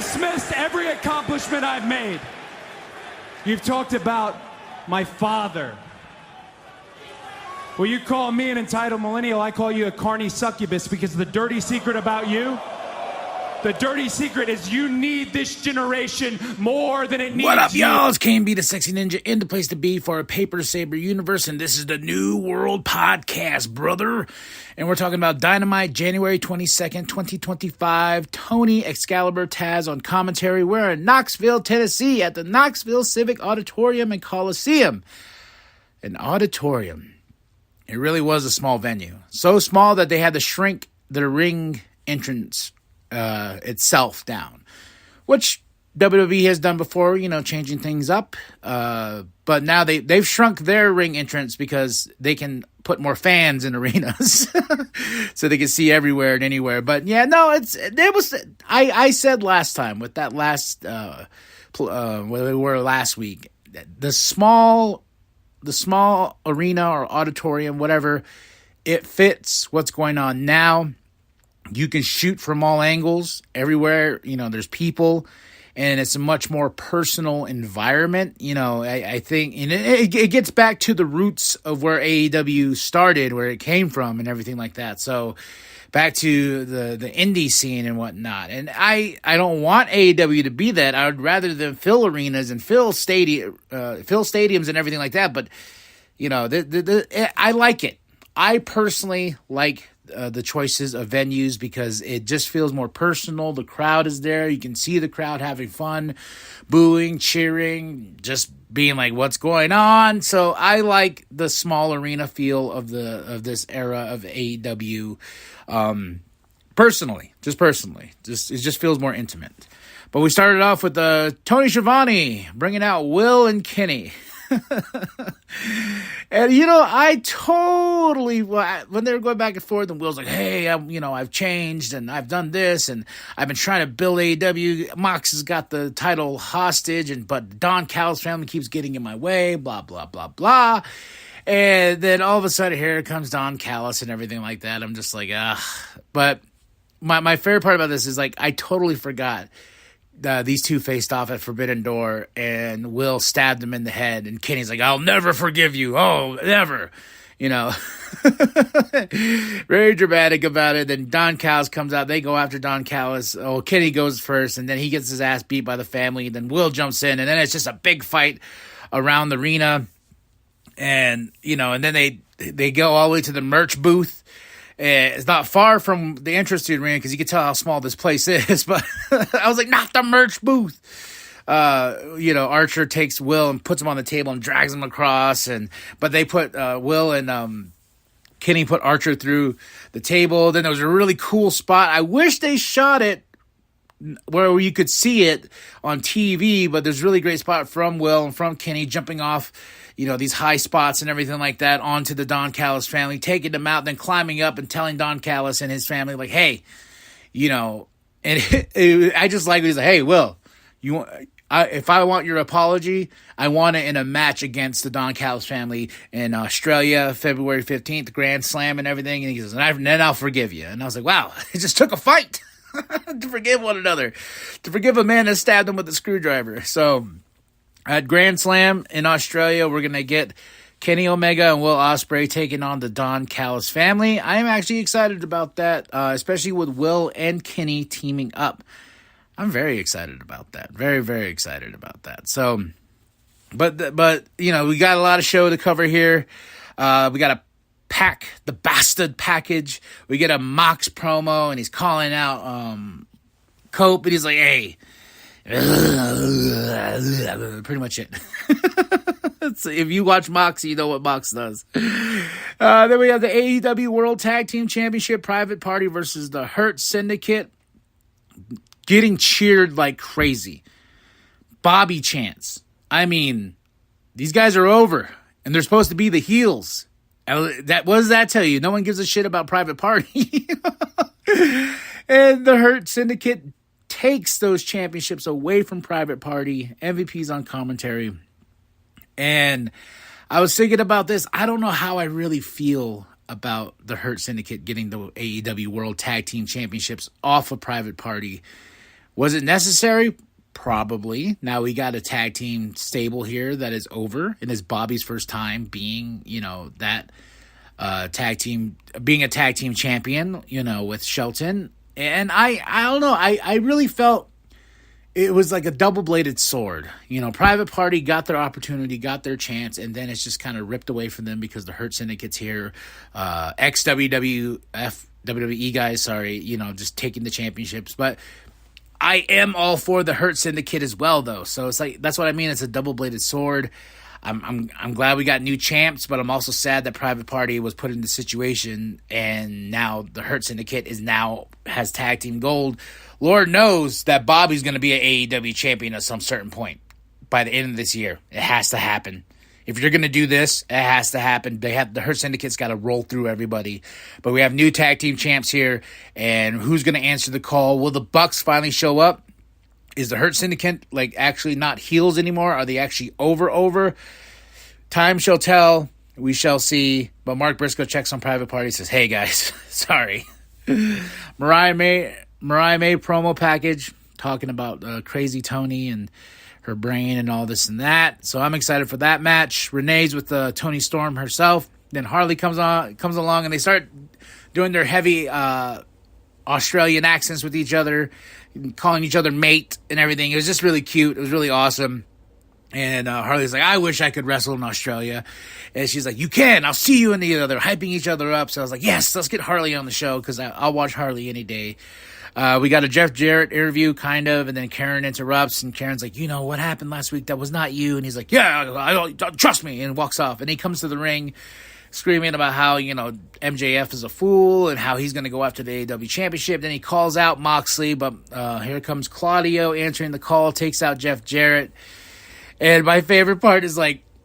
dismissed every accomplishment I've made. You've talked about my father. Well, you call me an entitled millennial, I call you a carny succubus, because the dirty secret about you, the dirty secret is you need this generation more than it needs you. What up, y'all? It's KMB, the Sexy Ninja, in the place to be for a Paper Saber universe, and this is the New World Podcast, brother. And we're talking about Dynamite, January 22nd, 2025. Tony, Excalibur, Taz on commentary. We're in Knoxville, Tennessee, at the Knoxville Civic Auditorium and Coliseum. An auditorium. It really was a small venue. So small that they had to shrink the ring entrance itself down, which WWE has done before, changing things up. But now they've shrunk their ring entrance because they can put more fans in arenas, so they can see everywhere and anywhere. But yeah, no, I said last time with that last where we were last week, the small arena or auditorium, whatever, it fits what's going on now. You can shoot from all angles, everywhere, there's people, and it's a much more personal environment. I think it gets back to the roots of where AEW started, where it came from and everything like that. So back to the indie scene and whatnot. And I don't want AEW to be that. I would rather them fill arenas and fill stadiums and everything like that. But, I like it. I personally like the choices of venues because it just feels more personal. The crowd is there. You can see the crowd having fun, booing, cheering, just being like, what's going on? So I like the small arena feel of this era of AEW. Personally. It just feels more intimate. But we started off with Tony Schiavone bringing out Will and Kenny. And I totally, when they were going back and forth, and Will's like, hey, I've changed and I've done this and I've been trying to build AEW. Mox has got the title hostage, but Don Callis' family keeps getting in my way, blah, blah, blah, blah. And then all of a sudden here comes Don Callis and everything like that. I'm just like, But my favorite part about this is, like, I totally forgot these two faced off at Forbidden Door, and Will stabbed him in the head, and Kenny's like, I'll never forgive you. Oh, never. Very dramatic about it. Then Don Callis comes out. They go after Don Callis. Oh, Kenny goes first, and then he gets his ass beat by the family. Then Will jumps in, and then it's just a big fight around the arena. And, and then they go all the way to the merch booth. It's not far from the entrance to the arena because you can tell how small this place is. But I was like, not the merch booth. Archer takes Will and puts him on the table and drags him across. But they put Will and Kenny put Archer through the table. Then there was a really cool spot. I wish they shot it where you could see it on TV, but there's a really great spot from Will and from Kenny jumping off, these high spots and everything like that onto the Don Callis family, taking them out, then climbing up and telling Don Callis and his family, like, hey, and I just like, he's like, hey, Will, if I want your apology, I want it in a match against the Don Callis family in Australia, February 15th, Grand Slam and everything. And he goes, and then I'll forgive you. And I was like, wow, it just took a fight to forgive one another, to forgive a man that stabbed him with a screwdriver. So at Grand Slam in Australia, we're going to get Kenny Omega and Will Ospreay taking on the Don Callis family. I am actually excited about that, especially with Will and Kenny teaming up. I'm very excited about that. Very, very excited about that. So, but we got a lot of show to cover here. We got the bastard package. We get a Mox promo, and he's calling out Cope, and he's like, hey, pretty much it. So if you watch Mox, you know what Mox does. Then we have the AEW World Tag Team Championship Private Party versus the Hurt Syndicate, getting cheered like crazy. Bobby chants. I mean, these guys are over, and they're supposed to be the heels. What does that tell you? No one gives a shit about Private Party. And the Hurt Syndicate takes those championships away from Private Party. MVP's on commentary. And I was thinking about this. I don't know how I really feel about the Hurt Syndicate getting the AEW World Tag Team Championships off of Private Party Was it necessary? Probably. Now we got a tag team stable here that is over, and it's Bobby's first time being, that tag team, being a tag team champion, with Shelton. And I don't know. I really felt it was like a double-bladed sword. Private Party got their opportunity, got their chance, and then it's just kind of ripped away from them because the Hurt Syndicate's here. Ex-WWF, WWE guys, just taking the championships. But I am all for the Hurt Syndicate as well, though. So it's like, that's what I mean. It's a double-bladed sword. I'm glad we got new champs, but I'm also sad that Private Party was put in the situation, and now the Hurt Syndicate has tag team gold. Lord knows that Bobby's going to be an AEW champion at some certain point by the end of this year. It has to happen. If you're going to do this, it has to happen. The Hurt Syndicate's got to roll through everybody. But we have new tag team champs here, and who's going to answer the call? Will the Bucks finally show up? Is the Hurt Syndicate actually not heels anymore? Are they actually over? Time shall tell. We shall see. But Mark Briscoe checks on Private Party and says, hey guys, sorry. Mariah May promo package talking about Crazy Tony and her brain and all this and that. So I'm excited for that match. Renee's with Tony Storm herself. Then Harley comes along and they start doing their heavy Australian accents with each other, calling each other mate and everything. It was just really cute. It was really awesome. And Harley's like, I wish I could wrestle in Australia. And she's like, you can. I'll see you in the other. Hyping each other up. So I was like, yes, let's get Harley on the show because I'll watch Harley any day. We got a Jeff Jarrett interview, kind of, and then Karen interrupts, and Karen's like, what happened last week? That was not you. And he's like, yeah, I don't trust me, and walks off. And he comes to the ring screaming about how, MJF is a fool and how he's going to go after the AEW Championship. Then he calls out Moxley, but here comes Claudio answering the call, takes out Jeff Jarrett. And my favorite part is,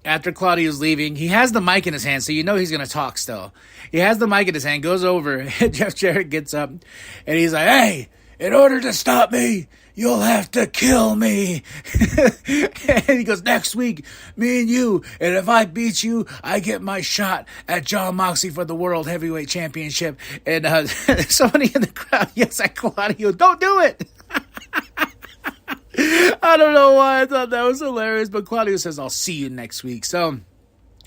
after Claudio's leaving, he has the mic in his hand, so he's going to talk still. He has the mic in his hand, goes over, and Jeff Jarrett gets up, and he's like, hey, in order to stop me, you'll have to kill me. And he goes, next week, me and you, and if I beat you, I get my shot at Jon Moxley for the World Heavyweight Championship. And somebody in the crowd yells at Claudio, don't do it. I don't know why I thought that was hilarious, but Claudio says, I'll see you next week. So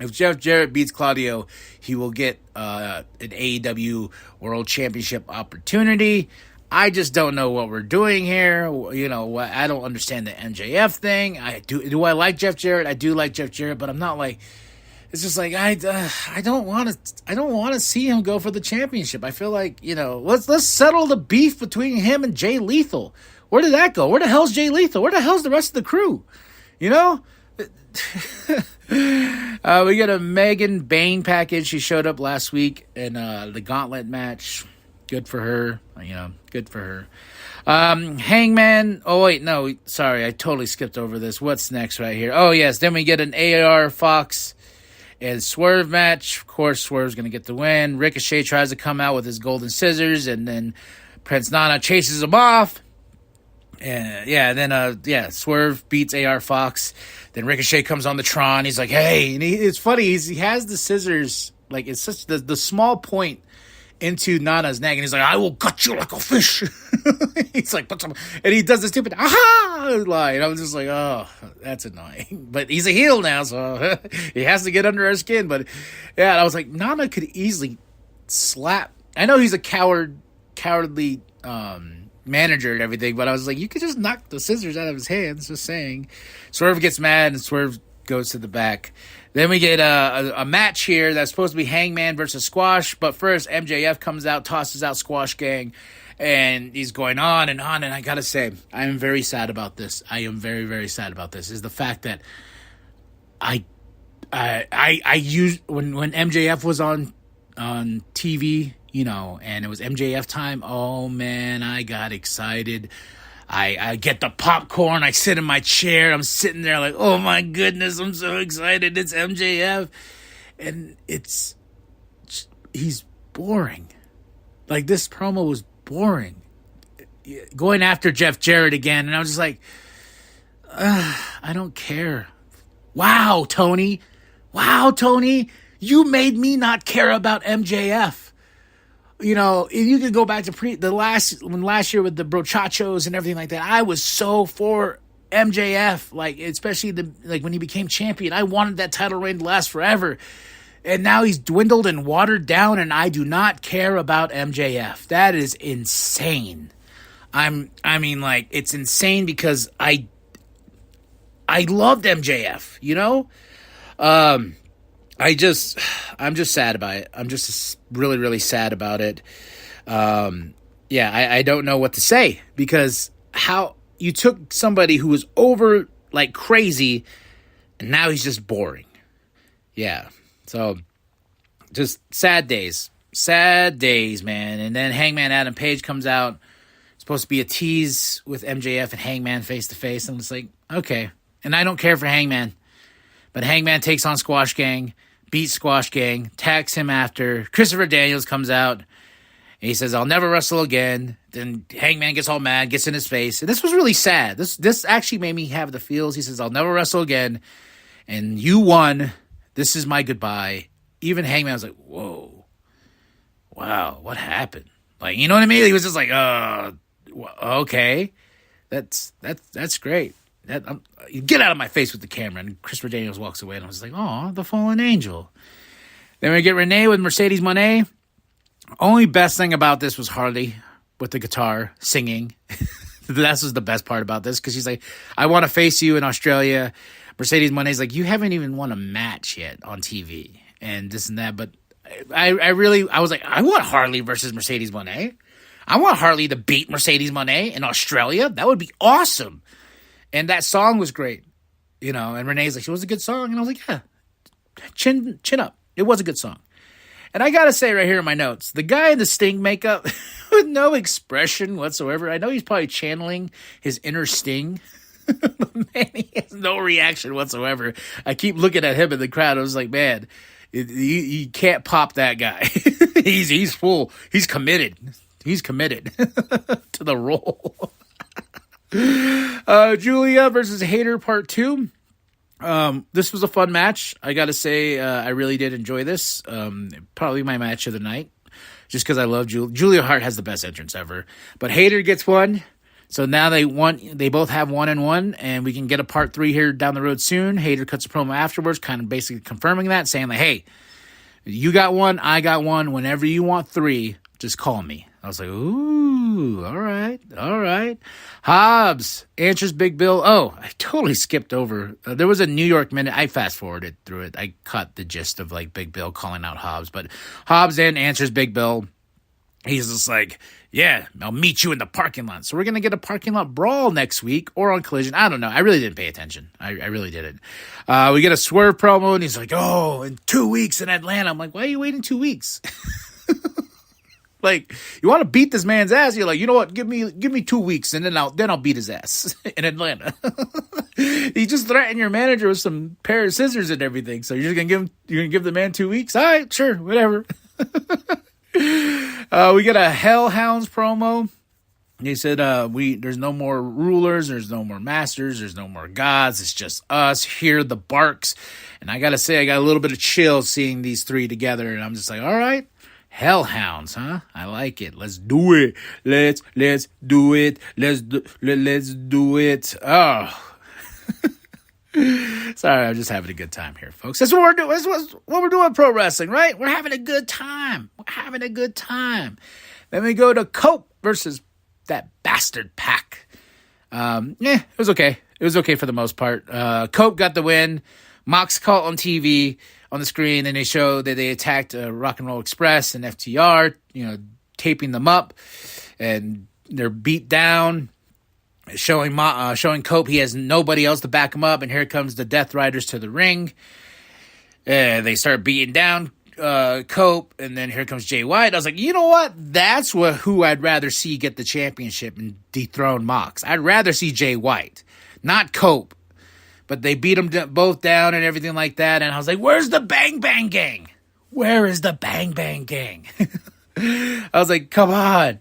if Jeff Jarrett beats Claudio, he will get an AEW World Championship opportunity. I just don't know what we're doing here. I don't understand the MJF thing. Do I like Jeff Jarrett? I do like Jeff Jarrett, but I'm not it's just I don't want to see him go for the championship. I feel like, let's settle the beef between him and Jay Lethal. Where did that go? Where the hell's Jay Lethal? Where the hell's the rest of the crew? We got a Megan Bain package. She showed up last week in the Gauntlet match. Good for her. Good for her. Hangman. Oh, wait, no. Sorry, I totally skipped over this. What's next right here? Oh, yes. Then we get an AR Fox and Swerve match. Of course, Swerve's going to get the win. Ricochet tries to come out with his golden scissors, and then Prince Nana chases him off. And Swerve beats AR Fox. Then Ricochet comes on the Tron. He's like, hey, and it's funny. He has the scissors, it's such the small point into Nana's neck, and he's like, I will cut you like a fish. He's like, and he does the stupid aha line. And I was just like, oh, that's annoying. But he's a heel now, so he has to get under our skin. But yeah, and I was like, Nana could easily slap. I know he's a cowardly manager and everything, but I was like, you could just knock the scissors out of his hands. Just saying. Swerve gets mad, and Swerve goes to the back. Then we get a match here that's supposed to be Hangman versus Squash, but first MJF comes out, tosses out Squash Gang, and he's going on, and I gotta say, I am very sad about this. I am very, very sad about this, is the fact that I used, when MJF was on TV, and it was MJF time, oh man, I got excited. I get the popcorn, I sit in my chair, I'm sitting there like, oh my goodness, I'm so excited, it's MJF. And he's boring. This promo was boring. Going after Jeff Jarrett again, and I was just like, I don't care. Wow, Tony, you made me not care about MJF. you know, you could go back to last year with the brochachos and everything like that. I was so for MJF, like especially when he became champion. I wanted that title reign to last forever. And now he's dwindled and watered down, and I do not care about MJF. That is insane. It's insane because I loved MJF, you know? I'm just sad about it. I'm just really, really sad about it. I don't know what to say, because how you took somebody who was over like crazy and now he's just boring. Yeah. So just sad days, man. And then Hangman Adam Page comes out. It's supposed to be a tease with MJF and Hangman face to face. I'm just like, okay. And I don't care for Hangman, but Hangman takes on Squash Gang, beats Squash Gang, attacks him after. Christopher Daniels comes out and he says, I'll never wrestle again. Then Hangman gets all mad, gets in his face. And this was really sad. This actually made me have the feels. He says, I'll never wrestle again. And you won. This is my goodbye. Even Hangman was like, whoa, wow, what happened? Like, you know what I mean? He was just like, okay, that's great. Get out of my face with the camera. And Christopher Daniels walks away, and I was like, oh, the fallen angel. Then we get Renee with Mercedes Moné. Only best thing about this was Harley with the guitar singing. That was the best part about this, because she's like, I want to face you in Australia. Mercedes Moné's like, you haven't even won a match yet on TV and this and that. But I was like, I want Harley versus Mercedes Moné. I want Harley to beat Mercedes Moné in Australia. That would be awesome. And that song was great, you know. And Renee's like, it was a good song. And I was like, yeah, chin up. It was a good song. And I got to say right here in my notes, the guy in the Sting makeup with no expression whatsoever. I know he's probably channeling his inner Sting. Man, he has no reaction whatsoever. I keep looking at him in the crowd. I was like, man, you can't pop that guy. He's full. He's committed. He's committed to the role. Julia versus Hater Part 2. This was a fun match. I gotta say, I really did enjoy this. Probably my match of the night, just because I love Julia. Julia Hart has the best entrance ever. But Hater gets one. So now they both have 1-1, and we can get a part 3 here down the road soon. Hater cuts a promo afterwards, kind of basically confirming that, saying like, hey, you got one, I got one. Whenever you want 3, just call me. I was like, ooh, all right. Hobbs answers Big Bill. Oh, I totally skipped over. There was a New York minute. I fast forwarded through it. I caught the gist of like Big Bill calling out Hobbs. But Hobbs then answers Big Bill. He's just like, yeah, I'll meet you in the parking lot. So we're going to get a parking lot brawl next week or on Collision. I don't know. I really didn't pay attention. I really didn't. We get a Swerve promo, and he's like, oh, in 2 weeks in Atlanta. I'm like, why are you waiting 2 weeks? Like, you want to beat this man's ass? You're like, you know what? Give me 2 weeks, and then I'll beat his ass in Atlanta. He just threatened your manager with some pair of scissors and everything. So you're gonna give the man 2 weeks? All right, sure, whatever. We get a Hellhounds promo. He said, there's no more rulers, there's no more masters, there's no more gods, it's just us, hear the barks. And I gotta say, I got a little bit of chills seeing these 3 together, and I'm just like, all right, Hellhounds, huh? I like it. Let's do it. Let's do it. Let's do it. Oh. Sorry, I'm just having a good time here, folks. That's what we're doing. That's what we're doing pro wrestling, right? We're having a good time. Then we go to Cope versus that bastard Pac. It was okay. It was okay for the most part. Cope got the win. Mox caught on TV on the screen, and they showed that they attacked Rock and Roll Express and FTR, taping them up, and they're beat down. Showing Cope he has nobody else to back him up, and here comes the Death Riders to the ring. They start beating down Cope, and then here comes Jay White. I was like, you know what? That's who I'd rather see get the championship and dethrone Mox. I'd rather see Jay White, not Cope. But they beat them both down and everything like that, and I was like, where's the Bang Bang Gang? Where is the Bang Bang Gang? I was like, come on.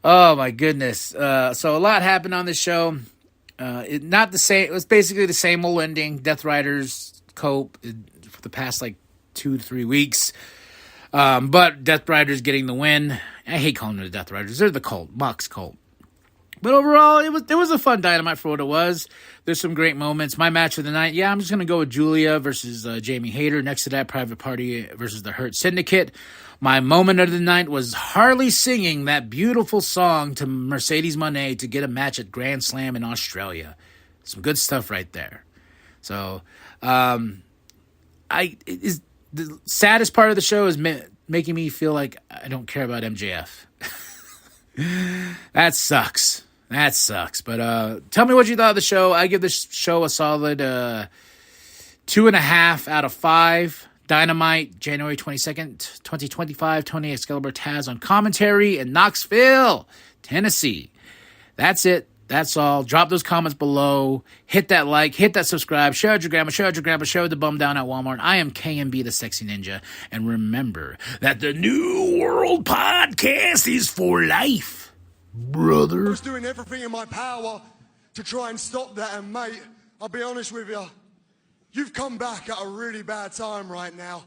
Oh my goodness. So a lot happened on this show. Not the same. It was basically the same old ending. Death Riders, Cope, for the past like 2 to 3 weeks. But Death Riders getting the win. I hate calling them the Death Riders. They're the cult, Mox cult. But overall, it was a fun Dynamite for what it was. There's some great moments. My match of the night, I'm just going to go with Julia versus Jamie Hayter. Next to that, Private Party versus the Hurt Syndicate. My moment of the night was Harley singing that beautiful song to Mercedes Moné to get a match at Grand Slam in Australia. Some good stuff right there. So, the saddest part of the show is making me feel like I don't care about MJF. That sucks. But tell me what you thought of the show. I give this show a solid 2.5 out of 5. Dynamite, January 22nd, 2025. Tony Excalibur Taz on commentary in Knoxville, Tennessee. That's it. That's all. Drop those comments below. Hit that like. Hit that subscribe. Share with your grandma. Share with your grandpa. Share with the bum down at Walmart. I am KMB, the Sexy Ninja. And remember that the New World Podcast is for life, brother. I was doing everything in my power to try and stop that. And, mate, I'll be honest with you. You've come back at a really bad time right now.